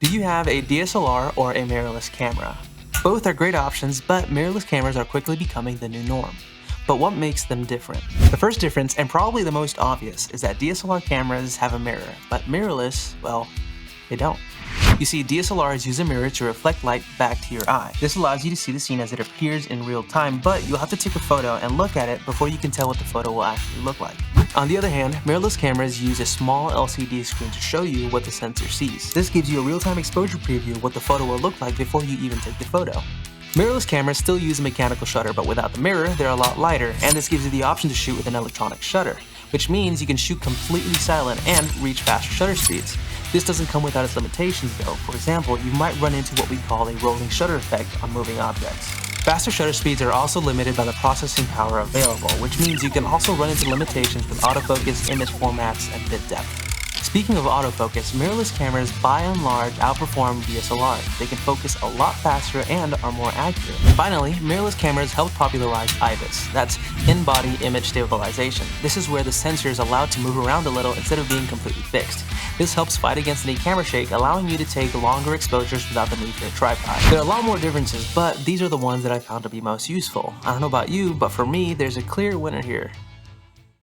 Do you have a DSLR or a mirrorless camera? Both are great options, but mirrorless cameras are quickly becoming the new norm. But what makes them different? The first difference, and probably the most obvious, is that DSLR cameras have a mirror, but mirrorless, well, they don't. You see, DSLRs use a mirror to reflect light back to your eye. This allows you to see the scene as it appears in real time, but you'll have to take a photo and look at it before you can tell what the photo will actually look like. On the other hand, mirrorless cameras use a small LCD screen to show you what the sensor sees. This gives you a real-time exposure preview of what the photo will look like before you even take the photo. Mirrorless cameras still use a mechanical shutter, but without the mirror, they're a lot lighter, and this gives you the option to shoot with an electronic shutter, which means you can shoot completely silent and reach faster shutter speeds. This doesn't come without its limitations though. For example, you might run into what we call a rolling shutter effect on moving objects. Faster shutter speeds are also limited by the processing power available, which means you can also run into limitations with autofocus, image formats, and bit depth. Speaking of autofocus, mirrorless cameras by and large outperform DSLRs. They can focus a lot faster and are more accurate. Finally, mirrorless cameras help popularize IBIS. That's in-body image stabilization. This is where the sensor is allowed to move around a little instead of being completely fixed. This helps fight against any camera shake, allowing you to take longer exposures without the need for a tripod. There are a lot more differences, but these are the ones that I found to be most useful. I don't know about you, but for me, there's a clear winner here.